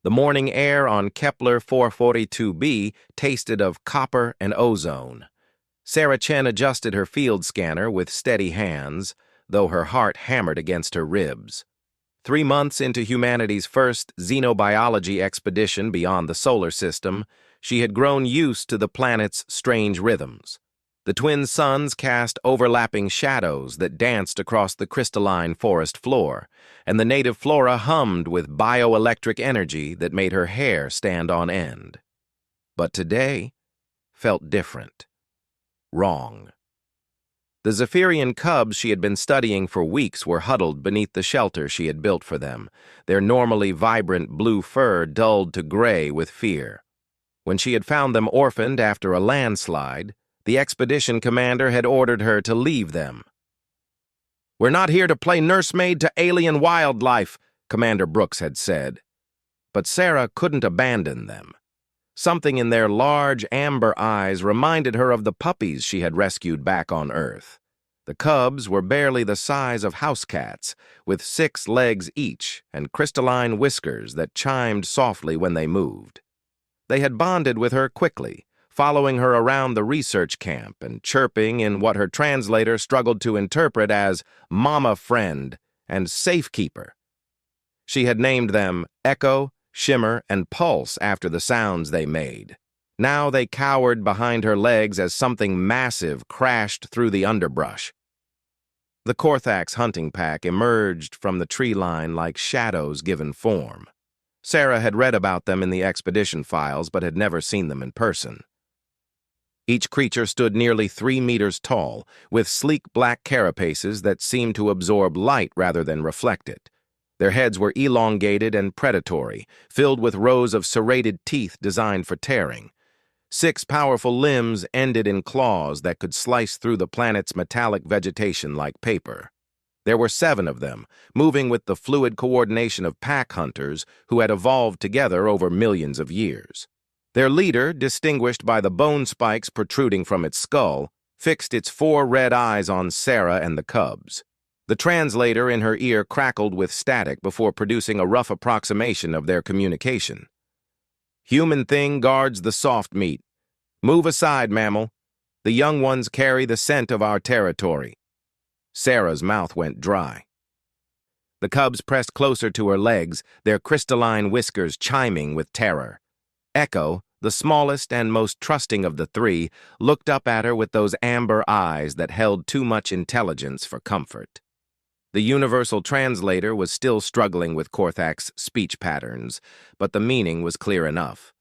The morning air on Kepler 442b tasted of copper and ozone. Sarah Chen adjusted her field scanner with steady hands, though her heart hammered against her ribs. 3 months into humanity's first xenobiology expedition beyond the solar system, she had grown used to the planet's strange rhythms. The twin suns cast overlapping shadows that danced across the crystalline forest floor, and the native flora hummed with bioelectric energy that made her hair stand on end. But today felt different. Wrong. The Zephyrian cubs she had been studying for weeks were huddled beneath the shelter she had built for them, their normally vibrant blue fur dulled to gray with fear. When she had found them orphaned after a landslide, the expedition commander had ordered her to leave them. "We're not here to play nursemaid to alien wildlife," Commander Brooks had said. But Sarah couldn't abandon them. Something in their large amber eyes reminded her of the puppies she had rescued back on Earth. The cubs were barely the size of house cats, with 6 legs each and crystalline whiskers that chimed softly when they moved. They had bonded with her quickly, following her around the research camp and chirping in what her translator struggled to interpret as mama friend and safekeeper. She had named them Echo, Shimmer, and Pulse after the sounds they made. Now they cowered behind her legs as something massive crashed through the underbrush. The Korthax hunting pack emerged from the tree line like shadows given form. Sarah had read about them in the expedition files but had never seen them in person. Each creature stood nearly 3 meters tall, with sleek black carapaces that seemed to absorb light rather than reflect it. Their heads were elongated and predatory, filled with rows of serrated teeth designed for tearing. 6 powerful limbs ended in claws that could slice through the planet's metallic vegetation like paper. There were 7 of them, moving with the fluid coordination of pack hunters who had evolved together over millions of years. Their leader, distinguished by the bone spikes protruding from its skull, fixed its 4 red eyes on Sarah and the cubs. The translator in her ear crackled with static before producing a rough approximation of their communication. "Human thing guards the soft meat. Move aside, mammal. The young ones carry the scent of our territory." Sarah's mouth went dry. The cubs pressed closer to her legs, their crystalline whiskers chiming with terror. Echo, the smallest and most trusting of the 3, looked up at her with those amber eyes that held too much intelligence for comfort. The universal translator was still struggling with Korthak's speech patterns, but the meaning was clear enough.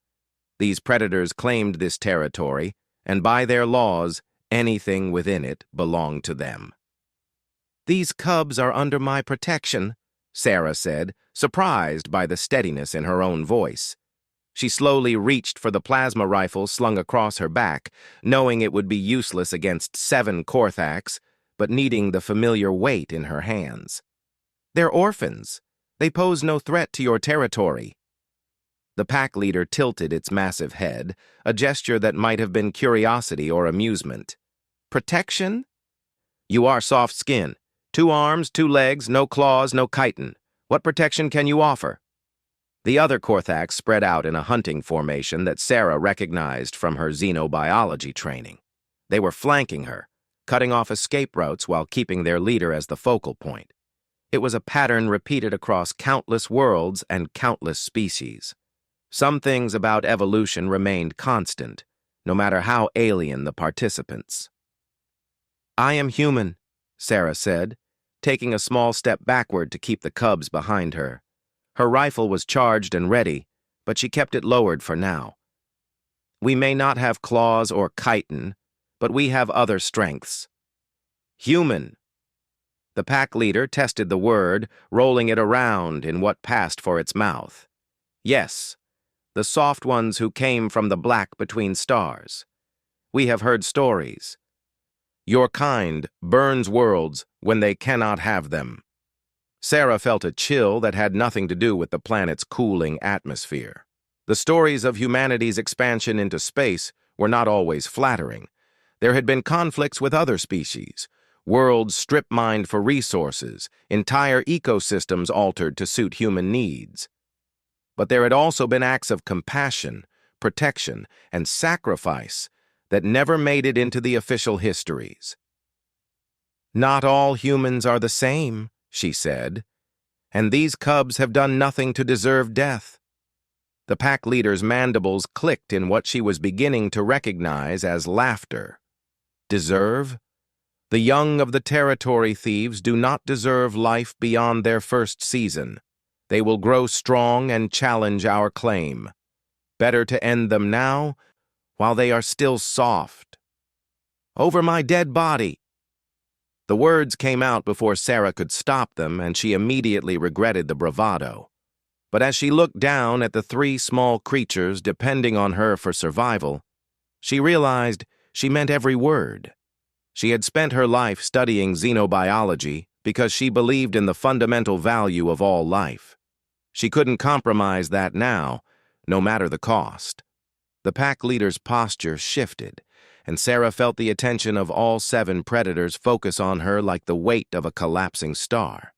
These predators claimed this territory, and by their laws, anything within it belonged to them. "These cubs are under my protection," Sarah said, surprised by the steadiness in her own voice. She slowly reached for the plasma rifle slung across her back, knowing it would be useless against 7 Korthaks, but needing the familiar weight in her hands. "They're orphans. They pose no threat to your territory." The pack leader tilted its massive head, a gesture that might have been curiosity or amusement. "Protection? You are soft skin. 2 arms, 2 legs, no claws, no chitin. What protection can you offer?" The other Korthaks spread out in a hunting formation that Sarah recognized from her xenobiology training. They were flanking her, cutting off escape routes while keeping their leader as the focal point. It was a pattern repeated across countless worlds and countless species. Some things about evolution remained constant, no matter how alien the participants. "I am human," Sarah said, taking a small step backward to keep the cubs behind her. Her rifle was charged and ready, but she kept it lowered for now. "We may not have claws or chitin, but we have other strengths." "Human." The pack leader tested the word, rolling it around in what passed for its mouth. "Yes, the soft ones who came from the black between stars. We have heard stories. Your kind burns worlds when they cannot have them." Sarah felt a chill that had nothing to do with the planet's cooling atmosphere. The stories of humanity's expansion into space were not always flattering. There had been conflicts with other species, worlds strip-mined for resources, entire ecosystems altered to suit human needs. But there had also been acts of compassion, protection, and sacrifice that never made it into the official histories. "Not all humans are the same," she said, "and these cubs have done nothing to deserve death." The pack leader's mandibles clicked in what she was beginning to recognize as laughter. Deserve? The young of the territory thieves do not deserve life beyond their first season. They will grow strong and challenge our claim. Better to end them now, while they are still soft. "Over my dead body!" The words came out before Sarah could stop them, and she immediately regretted the bravado. But as she looked down at the three small creatures depending on her for survival, she realized she meant every word. She had spent her life studying xenobiology because she believed in the fundamental value of all life. She couldn't compromise that now, no matter the cost. The pack leader's posture shifted, and Sarah felt the attention of all 7 predators focus on her like the weight of a collapsing star.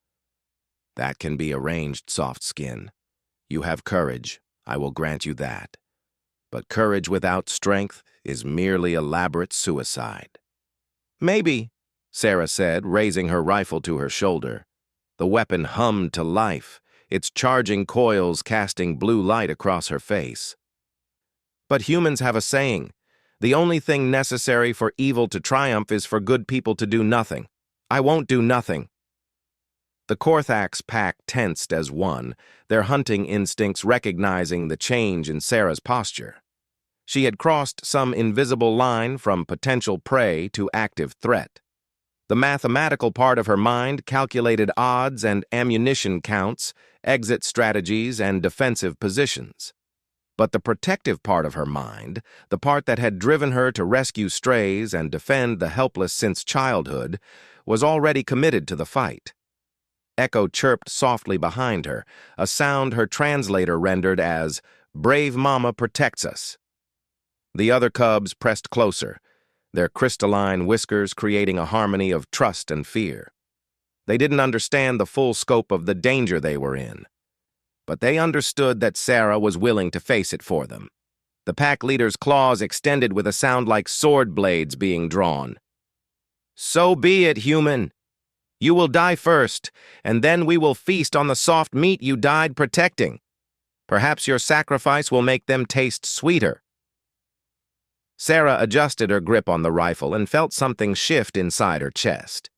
"That can be arranged, soft skin. You have courage, I will grant you that. But courage without strength is merely elaborate suicide." "Maybe," Sarah said, raising her rifle to her shoulder. The weapon hummed to life, its charging coils casting blue light across her face. "But humans have a saying, the only thing necessary for evil to triumph is for good people to do nothing. I won't do nothing." The Korthax pack tensed as one, their hunting instincts recognizing the change in Sarah's posture. She had crossed some invisible line from potential prey to active threat. The mathematical part of her mind calculated odds and ammunition counts, exit strategies, and defensive positions. But the protective part of her mind, the part that had driven her to rescue strays and defend the helpless since childhood, was already committed to the fight. Echo chirped softly behind her, a sound her translator rendered as, "Brave Mama protects us." The other cubs pressed closer, their crystalline whiskers creating a harmony of trust and fear. They didn't understand the full scope of the danger they were in, but they understood that Sarah was willing to face it for them. The pack leader's claws extended with a sound like sword blades being drawn. "So be it, human. You will die first, and then we will feast on the soft meat you died protecting. Perhaps your sacrifice will make them taste sweeter." Sarah adjusted her grip on the rifle and felt something shift inside her chest.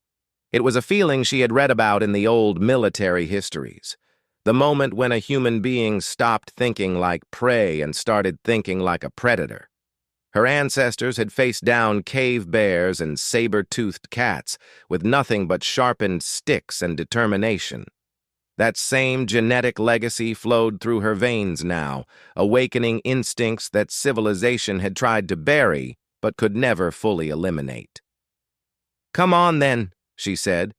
It was a feeling she had read about in the old military histories. The moment when a human being stopped thinking like prey and started thinking like a predator. Her ancestors had faced down cave bears and saber-toothed cats with nothing but sharpened sticks and determination. That same genetic legacy flowed through her veins now, awakening instincts that civilization had tried to bury but could never fully eliminate. "Come on, then," she said,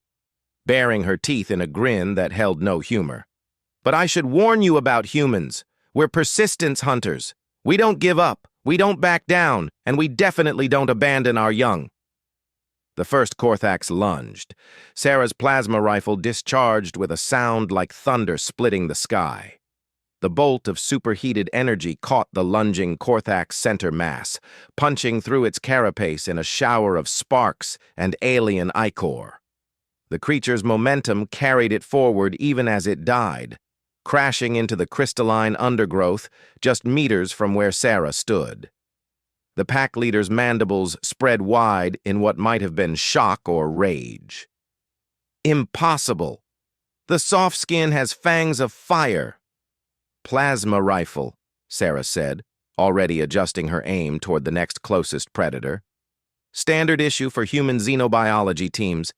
baring her teeth in a grin that held no humor. "But I should warn you about humans. We're persistence hunters. We don't give up, we don't back down, and we definitely don't abandon our young." The first Korthax lunged. Sarah's plasma rifle discharged with a sound like thunder splitting the sky. The bolt of superheated energy caught the lunging Korthax center mass, punching through its carapace in a shower of sparks and alien ichor. The creature's momentum carried it forward even as it died, crashing into the crystalline undergrowth just meters from where Sarah stood. The pack leader's mandibles spread wide in what might have been shock or rage. "Impossible! The soft skin has fangs of fire." "Plasma rifle," Sarah said, already adjusting her aim toward the next closest predator. "Standard issue for human xenobiology teams.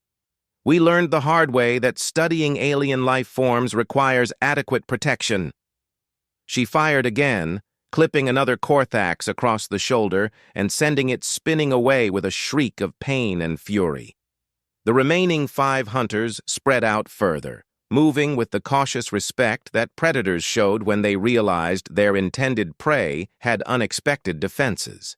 We learned the hard way that studying alien life forms requires adequate protection." She fired again, clipping another Korthax across the shoulder and sending it spinning away with a shriek of pain and fury. The remaining 5 hunters spread out further, moving with the cautious respect that predators showed when they realized their intended prey had unexpected defenses.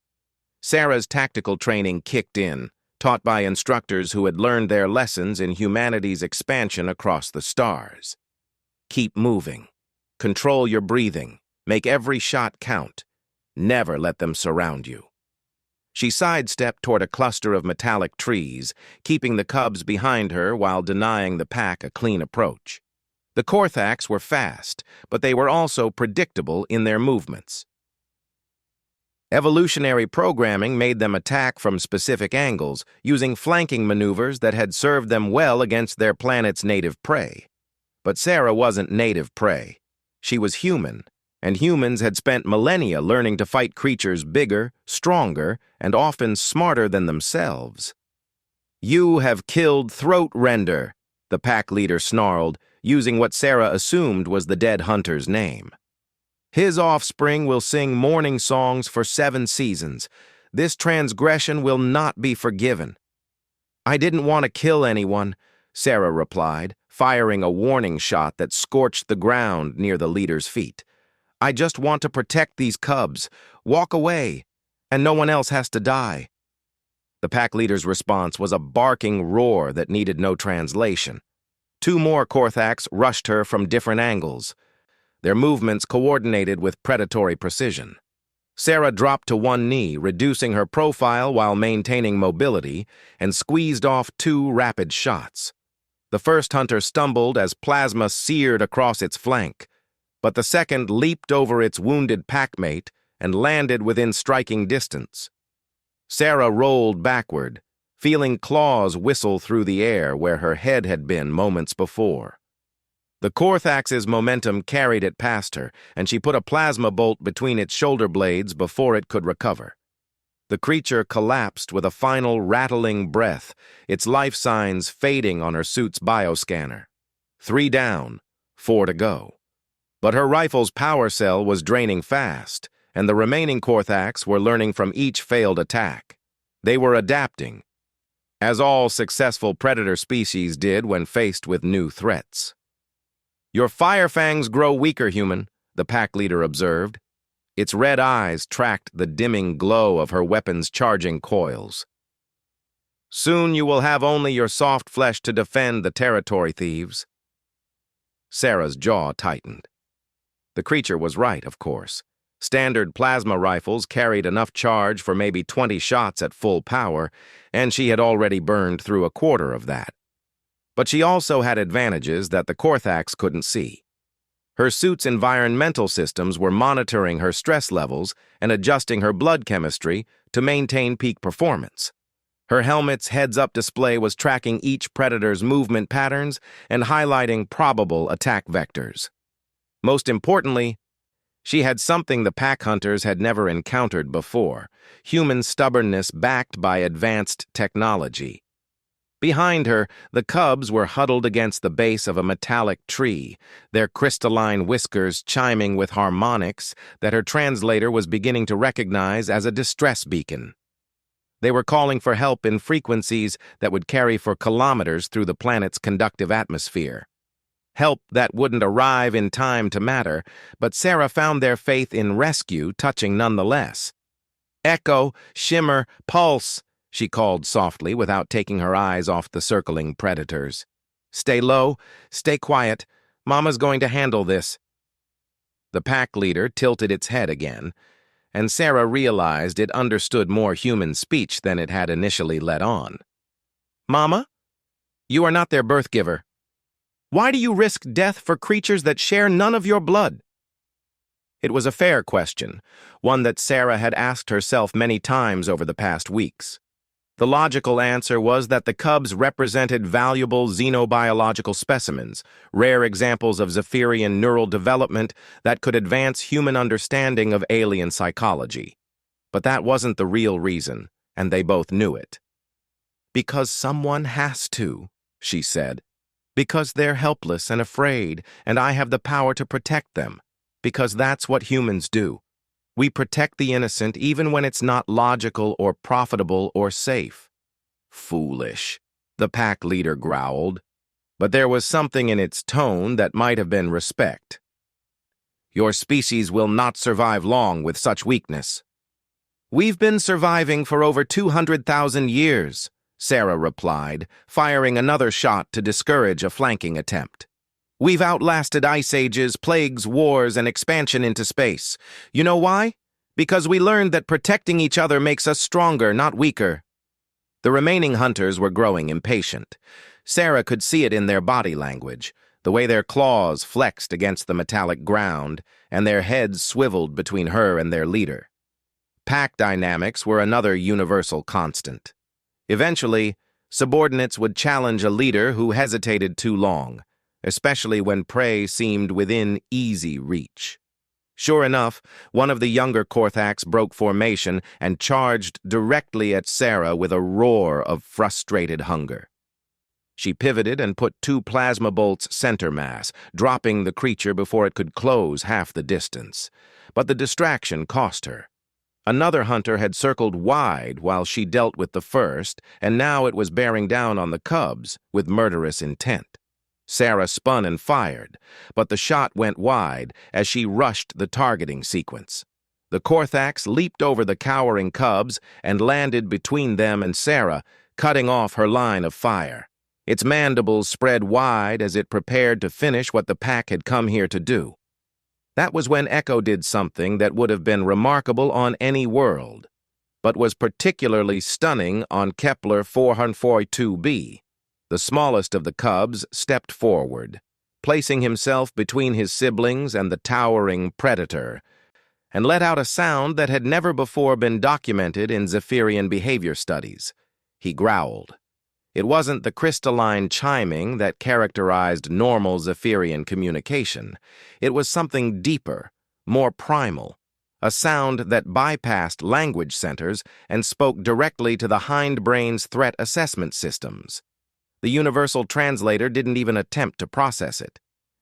Sarah's tactical training kicked in, taught by instructors who had learned their lessons in humanity's expansion across the stars. Keep moving. Control your breathing. Make every shot count. Never let them surround you. She sidestepped toward a cluster of metallic trees, keeping the cubs behind her while denying the pack a clean approach. The Korthax were fast, but they were also predictable in their movements. Evolutionary programming made them attack from specific angles, using flanking maneuvers that had served them well against their planet's native prey. But Sarah wasn't native prey. She was human, and humans had spent millennia learning to fight creatures bigger, stronger, and often smarter than themselves. "You have killed Throat Render," the pack leader snarled, using what Sarah assumed was the dead hunter's name. "His offspring will sing mourning songs for 7 seasons. This transgression will not be forgiven." "I didn't want to kill anyone," Sarah replied, firing a warning shot that scorched the ground near the leader's feet. "I just want to protect these cubs. Walk away, and no one else has to die." The pack leader's response was a barking roar that needed no translation. 2 more Korthax rushed her from different angles, their movements coordinated with predatory precision. Sarah dropped to one knee, reducing her profile while maintaining mobility, and squeezed off 2 rapid shots. The first hunter stumbled as plasma seared across its flank, but the second leaped over its wounded packmate and landed within striking distance. Sarah rolled backward, feeling claws whistle through the air where her head had been moments before. The Korthax's momentum carried it past her, and she put a plasma bolt between its shoulder blades before it could recover. The creature collapsed with a final rattling breath, its life signs fading on her suit's bioscanner. 3 down, 4 to go. But her rifle's power cell was draining fast, and the remaining Korthax were learning from each failed attack. They were adapting, as all successful predator species did when faced with new threats. "Your fire fangs grow weaker, human," the pack leader observed. Its red eyes tracked the dimming glow of her weapon's charging coils. "Soon you will have only your soft flesh to defend the territory thieves." Sarah's jaw tightened. The creature was right, of course. Standard plasma rifles carried enough charge for maybe 20 shots at full power, and she had already burned through a quarter of that. But she also had advantages that the Korthax couldn't see. Her suit's environmental systems were monitoring her stress levels and adjusting her blood chemistry to maintain peak performance. Her helmet's heads-up display was tracking each predator's movement patterns and highlighting probable attack vectors. Most importantly, she had something the pack hunters had never encountered before: human stubbornness backed by advanced technology. Behind her, the cubs were huddled against the base of a metallic tree, their crystalline whiskers chiming with harmonics that her translator was beginning to recognize as a distress beacon. They were calling for help in frequencies that would carry for kilometers through the planet's conductive atmosphere. Help that wouldn't arrive in time to matter, but Sarah found their faith in rescue touching nonetheless. "Echo, shimmer, pulse," she called softly without taking her eyes off the circling predators. "Stay low, stay quiet. Mama's going to handle this." The pack leader tilted its head again, and Sarah realized it understood more human speech than it had initially let on. "Mama? You are not their birth giver. Why do you risk death for creatures that share none of your blood?" It was a fair question, one that Sarah had asked herself many times over the past weeks. The logical answer was that the cubs represented valuable xenobiological specimens, rare examples of Zephyrian neural development that could advance human understanding of alien psychology. But that wasn't the real reason, and they both knew it. "Because someone has to," she said. "Because they're helpless and afraid, and I have the power to protect them. Because that's what humans do. We protect the innocent even when it's not logical or profitable or safe." "Foolish," the pack leader growled, but there was something in its tone that might have been respect. "Your species will not survive long with such weakness." "We've been surviving for over 200,000 years, Sarah replied, firing another shot to discourage a flanking attempt. We've outlasted ice ages, plagues, wars, and expansion into space. You know why? Because we learned that protecting each other makes us stronger, not weaker. The remaining hunters were growing impatient. Sarah could see it in their body language, the way their claws flexed against the metallic ground, and their heads swiveled between her and their leader. Pack dynamics were another universal constant. Eventually, subordinates would challenge a leader who hesitated too long, especially when prey seemed within easy reach. Sure enough, one of the younger Korthax broke formation and charged directly at Sarah with a roar of frustrated hunger. She pivoted and put 2 plasma bolts center mass, dropping the creature before it could close half the distance. But the distraction cost her. Another hunter had circled wide while she dealt with the first, and now it was bearing down on the cubs with murderous intent. Sarah spun and fired, but the shot went wide as she rushed the targeting sequence. The Korthax leaped over the cowering cubs and landed between them and Sarah, cutting off her line of fire. Its mandibles spread wide as it prepared to finish what the pack had come here to do. That was when Echo did something that would have been remarkable on any world, but was particularly stunning on Kepler 442b. The smallest of the cubs stepped forward, placing himself between his siblings and the towering predator, and let out a sound that had never before been documented in Zephyrian behavior studies. He growled. It wasn't the crystalline chiming that characterized normal Zephyrian communication. It was something deeper, more primal, a sound that bypassed language centers and spoke directly to the hindbrain's threat assessment systems. The universal translator didn't even attempt to process it.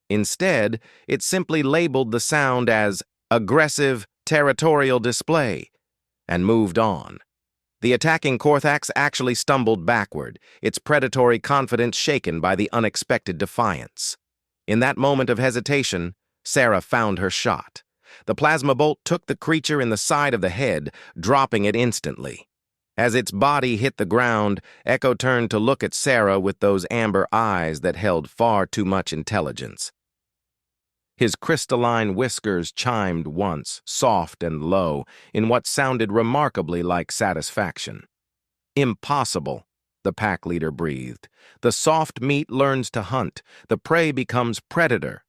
Instead, it simply labeled the sound as aggressive territorial display and moved on. The attacking Korthax actually stumbled backward, its predatory confidence shaken by the unexpected defiance. In that moment of hesitation, Sarah found her shot. The plasma bolt took the creature in the side of the head, dropping it instantly. As its body hit the ground, Echo turned to look at Sarah with those amber eyes that held far too much intelligence. His crystalline whiskers chimed once, soft and low, in what sounded remarkably like satisfaction. "Impossible," the pack leader breathed. "The soft meat learns to hunt. The prey becomes predator."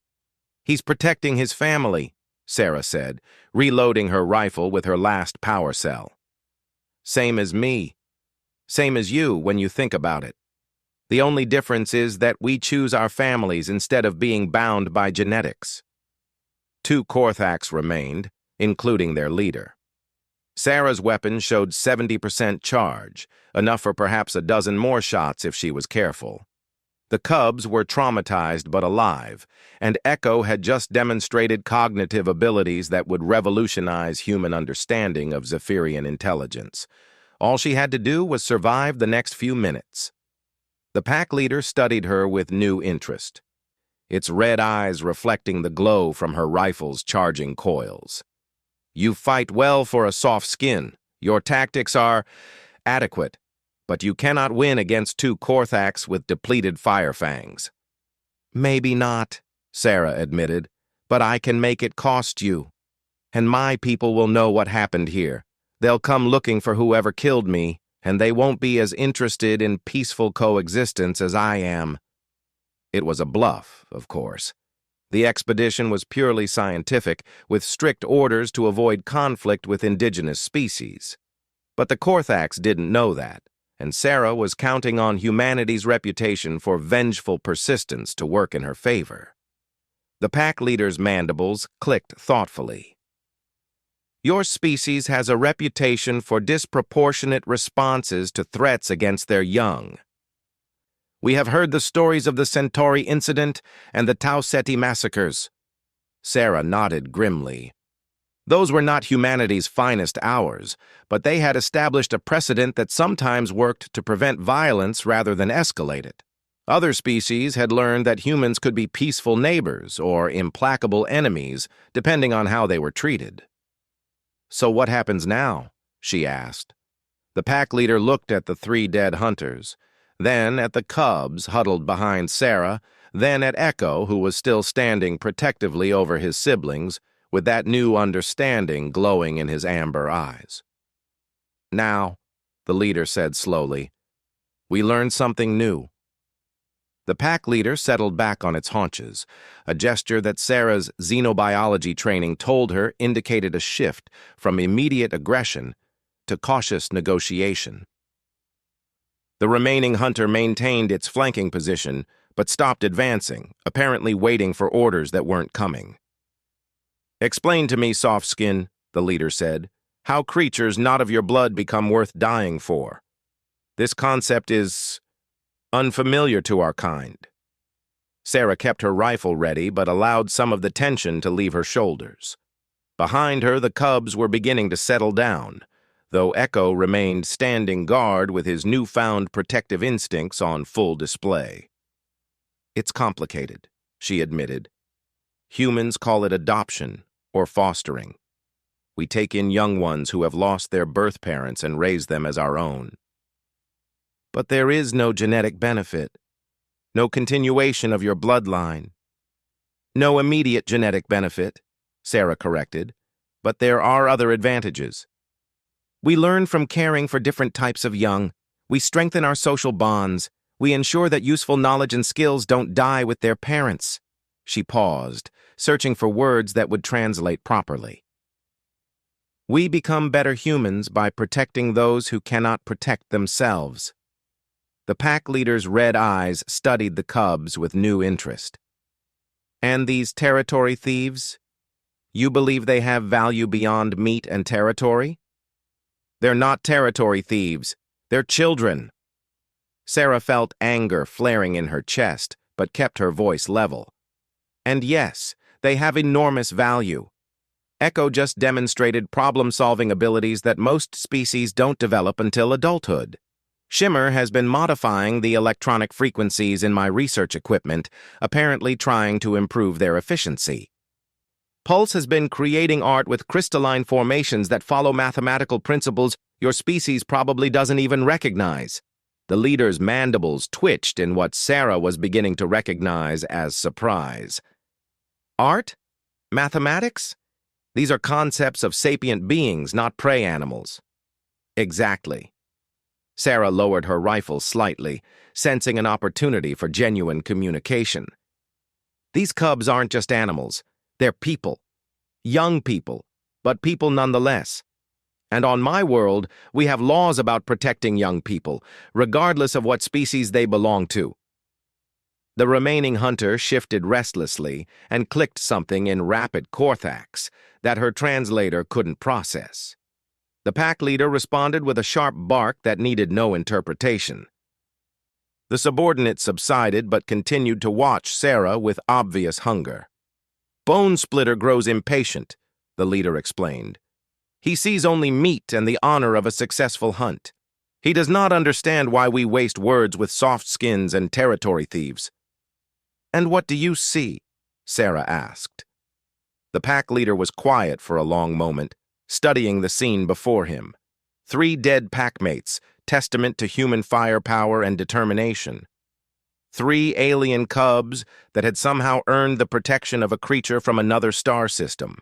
"He's protecting his family," Sarah said, reloading her rifle with her last power cell. "Same as me. Same as you when you think about it. The only difference is that we choose our families instead of being bound by genetics." 2 Korthax remained, including their leader. Sarah's weapon showed 70% charge, enough for perhaps a dozen more shots if she was careful. The cubs were traumatized but alive, and Echo had just demonstrated cognitive abilities that would revolutionize human understanding of Zephyrian intelligence. All she had to do was survive the next few minutes. The pack leader studied her with new interest, its red eyes reflecting the glow from her rifle's charging coils. "You fight well for a soft skin. Your tactics are adequate, but you cannot win against 2 Korthax with depleted fire fangs." "Maybe not," Sarah admitted, "but I can make it cost you. And my people will know what happened here. They'll come looking for whoever killed me, and they won't be as interested in peaceful coexistence as I am." It was a bluff, of course. The expedition was purely scientific, with strict orders to avoid conflict with indigenous species. But the Korthax didn't know that, and Sarah was counting on humanity's reputation for vengeful persistence to work in her favor. The pack leader's mandibles clicked thoughtfully. "Your species has a reputation for disproportionate responses to threats against their young. We have heard the stories of the Centauri incident and the Tau Ceti massacres." Sarah nodded grimly. "Those were not humanity's finest hours, but they had established a precedent that sometimes worked to prevent violence rather than escalate it. Other species had learned that humans could be peaceful neighbors or implacable enemies, depending on how they were treated." "So what happens now?" she asked. The pack leader looked at the 3 dead hunters, then at the cubs huddled behind Sarah, then at Echo, who was still standing protectively over his siblings, with that new understanding glowing in his amber eyes. "Now," the leader said slowly, "we learned something new." The pack leader settled back on its haunches, a gesture that Sarah's xenobiology training told her indicated a shift from immediate aggression to cautious negotiation. The remaining hunter maintained its flanking position, but stopped advancing, apparently waiting for orders that weren't coming. "Explain to me, soft skin," the leader said, "how creatures not of your blood become worth dying for. This concept is unfamiliar to our kind." Sarah kept her rifle ready, but allowed some of the tension to leave her shoulders. Behind her, the cubs were beginning to settle down, though Echo remained standing guard with his newfound protective instincts on full display. "It's complicated," she admitted. "Humans call it adoption or fostering. We take in young ones who have lost their birth parents and raise them as our own. But there is no genetic benefit, no continuation of your bloodline. No immediate genetic benefit," Sarah corrected, "but there are other advantages. We learn from caring for different types of young. We strengthen our social bonds. We ensure that useful knowledge and skills don't die with their parents." She paused, searching for words that would translate properly. "We become better humans by protecting those who cannot protect themselves." The pack leader's red eyes studied the cubs with new interest. "And these territory thieves? You believe they have value beyond meat and territory?" "They're not territory thieves. They're children." Sarah felt anger flaring in her chest, but kept her voice level. "And yes, they have enormous value. Echo just demonstrated problem-solving abilities that most species don't develop until adulthood. Shimmer has been modifying the electronic frequencies in my research equipment, apparently trying to improve their efficiency. Pulse has been creating art with crystalline formations that follow mathematical principles your species probably doesn't even recognize." The leader's mandibles twitched in what Sarah was beginning to recognize as surprise. "Art? Mathematics? These are concepts of sapient beings, not prey animals." "Exactly." Sarah lowered her rifle slightly, sensing an opportunity for genuine communication. "These cubs aren't just animals. They're people. Young people, but people nonetheless. And on my world, we have laws about protecting young people, regardless of what species they belong to." The remaining hunter shifted restlessly and clicked something in rapid Korthax that her translator couldn't process. The pack leader responded with a sharp bark that needed no interpretation. The subordinate subsided but continued to watch Sarah with obvious hunger. "Bone Splitter grows impatient," the leader explained. "He sees only meat and the honor of a successful hunt. He does not understand why we waste words with soft skins and territory thieves." "And what do you see?" Sarah asked. The pack leader was quiet for a long moment, studying the scene before him. 3 dead packmates, testament to human firepower and determination. 3 alien cubs that had somehow earned the protection of a creature from another star system.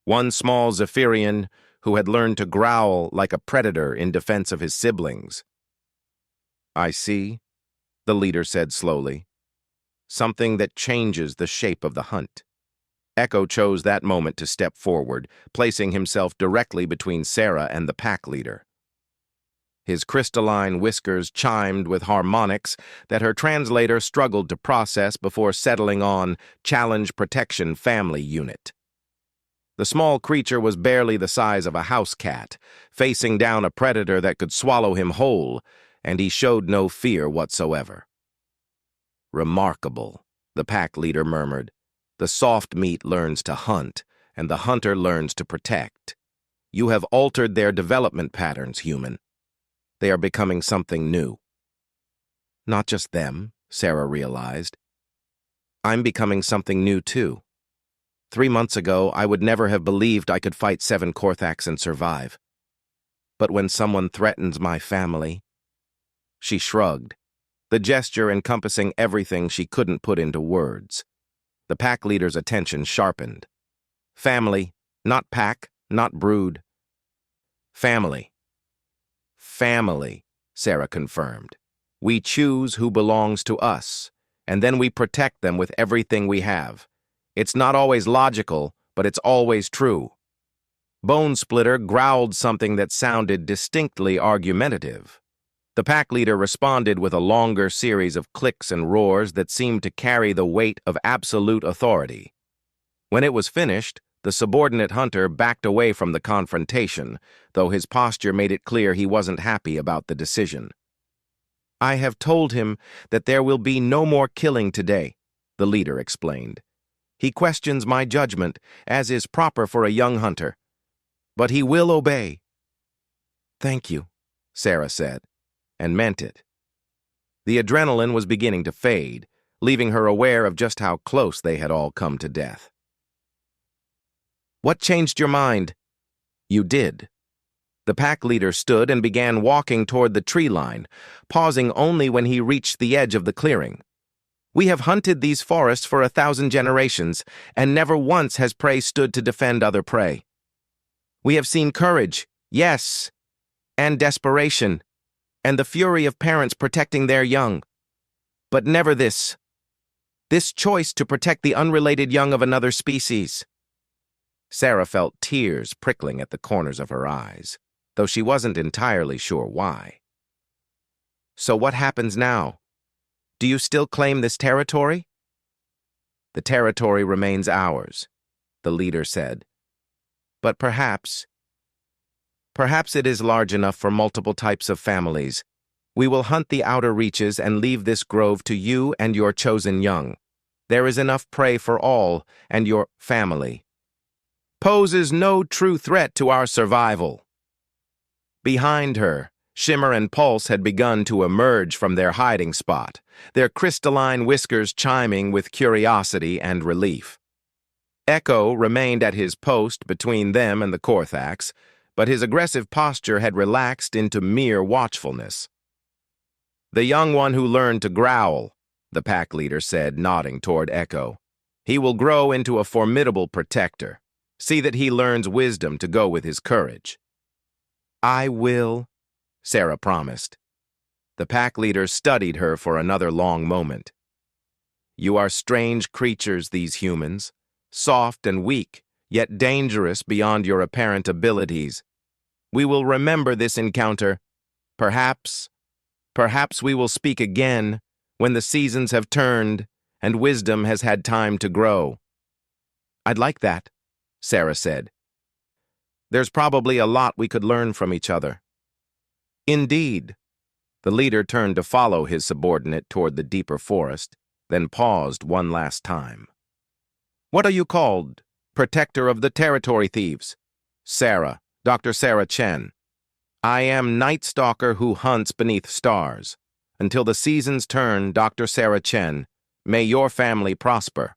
1 small Zephyrian who had learned to growl like a predator in defense of his siblings. "I see," the leader said slowly. "Something that changes the shape of the hunt." Echo chose that moment to step forward, placing himself directly between Sarah and the pack leader. His crystalline whiskers chimed with harmonics that her translator struggled to process before settling on Challenge Protection Family Unit. The small creature was barely the size of a house cat, facing down a predator that could swallow him whole, and he showed no fear whatsoever. "Remarkable," the pack leader murmured. "The soft meat learns to hunt, and the hunter learns to protect. You have altered their development patterns, human. They are becoming something new." "Not just them," Sarah realized. "I'm becoming something new, too. 3 months ago, I would never have believed I could fight 7 Korthax and survive. But when someone threatens my family..." She shrugged. the gesture encompassing everything she couldn't put into words. The pack leader's attention sharpened. Family, not pack, not brood. Family. Family, Sarah confirmed. We choose who belongs to us, and then we protect them with everything we have. It's not always logical, but it's always true. Bone Splitter growled something that sounded distinctly argumentative. The pack leader responded with a longer series of clicks and roars that seemed to carry the weight of absolute authority. When it was finished, the subordinate hunter backed away from the confrontation, though his posture made it clear he wasn't happy about the decision. I have told him that there will be no more killing today, the leader explained. He questions my judgment, as is proper for a young hunter. But he will obey. Thank you, Sarah said, and meant it. The adrenaline was beginning to fade, leaving her aware of just how close they had all come to death. What changed your mind? You did. The pack leader stood and began walking toward the tree line, pausing only when he reached the edge of the clearing. We have hunted these forests for 1,000 generations, and never once has prey stood to defend other prey. We have seen courage, yes, and desperation, and the fury of parents protecting their young. But never this. This choice to protect the unrelated young of another species. Sarah felt tears prickling at the corners of her eyes, though she wasn't entirely sure why. So what happens now? Do you still claim this territory? The territory remains ours, the leader said. But perhaps it is large enough for multiple types of families. We will hunt the outer reaches and leave this grove to you and your chosen young. There is enough prey for all, and your family poses no true threat to our survival. Behind her, Shimmer and Pulse had begun to emerge from their hiding spot, their crystalline whiskers chiming with curiosity and relief. Echo remained at his post between them and the Korthax, but his aggressive posture had relaxed into mere watchfulness. The young one who learned to growl, the pack leader said, nodding toward Echo. He will grow into a formidable protector. See that he learns wisdom to go with his courage. I will, Sarah promised. The pack leader studied her for another long moment. You are strange creatures, these humans, soft and weak, yet dangerous beyond your apparent abilities. We will remember this encounter. Perhaps we will speak again when the seasons have turned and wisdom has had time to grow. I'd like that, Sarah said. There's probably a lot we could learn from each other. Indeed. The leader turned to follow his subordinate toward the deeper forest, then paused one last time. What are you called? Protector of the Territory Thieves. Sarah, Dr. Sarah Chen. I am Night Stalker who hunts beneath stars. Until the seasons turn, Dr. Sarah Chen, may your family prosper.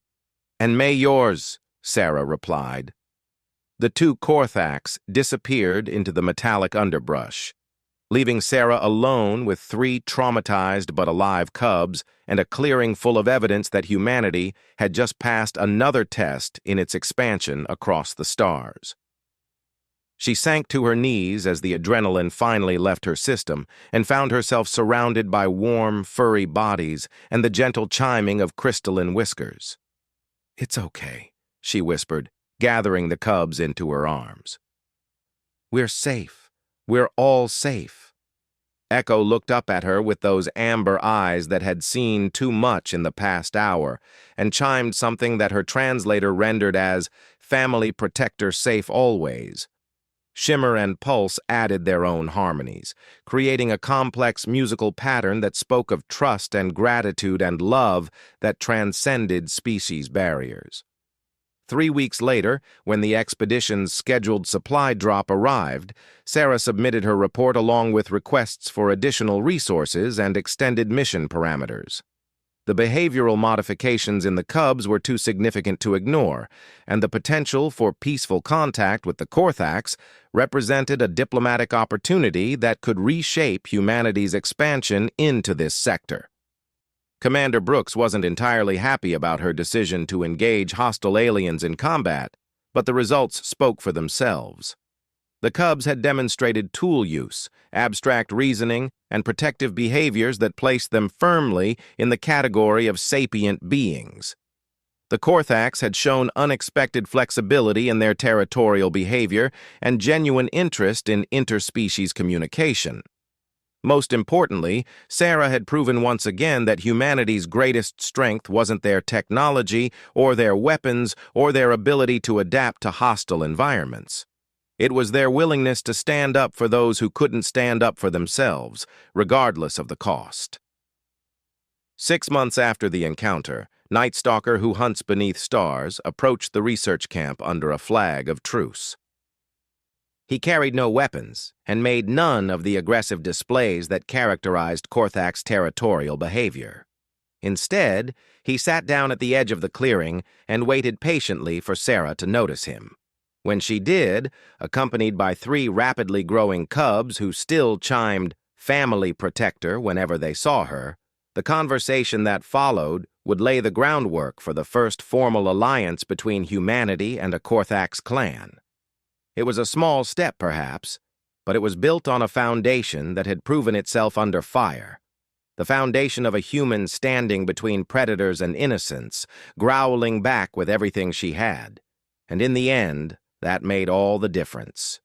And may yours, Sarah replied. The two Korthax disappeared into the metallic underbrush, leaving Sarah alone with 3 traumatized but alive cubs and a clearing full of evidence that humanity had just passed another test in its expansion across the stars. She sank to her knees as the adrenaline finally left her system and found herself surrounded by warm, furry bodies and the gentle chiming of crystalline whiskers. It's okay, she whispered, gathering the cubs into her arms. We're safe. We're all safe. Echo looked up at her with those amber eyes that had seen too much in the past hour and chimed something that her translator rendered as family protector safe always. Shimmer and Pulse added their own harmonies, creating a complex musical pattern that spoke of trust and gratitude and love that transcended species barriers. 3 weeks later, when the expedition's scheduled supply drop arrived, Sarah submitted her report along with requests for additional resources and extended mission parameters. The behavioral modifications in the cubs were too significant to ignore, and the potential for peaceful contact with the Korthax represented a diplomatic opportunity that could reshape humanity's expansion into this sector. Commander Brooks wasn't entirely happy about her decision to engage hostile aliens in combat, but the results spoke for themselves. The Cubs had demonstrated tool use, abstract reasoning, and protective behaviors that placed them firmly in the category of sapient beings. The Korthax had shown unexpected flexibility in their territorial behavior and genuine interest in interspecies communication. Most importantly, Sarah had proven once again that humanity's greatest strength wasn't their technology or their weapons or their ability to adapt to hostile environments. It was their willingness to stand up for those who couldn't stand up for themselves, regardless of the cost. 6 months after the encounter, Night Stalker who hunts beneath stars approached the research camp under a flag of truce. He carried no weapons and made none of the aggressive displays that characterized Korthak's territorial behavior. Instead, he sat down at the edge of the clearing and waited patiently for Sarah to notice him. When she did, accompanied by 3 rapidly growing cubs who still chimed "Family Protector" whenever they saw her, the conversation that followed would lay the groundwork for the first formal alliance between humanity and a Korthax clan. It was a small step, perhaps, but it was built on a foundation that had proven itself under fire. The foundation of a human standing between predators and innocents, growling back with everything she had. And in the end, that made all the difference.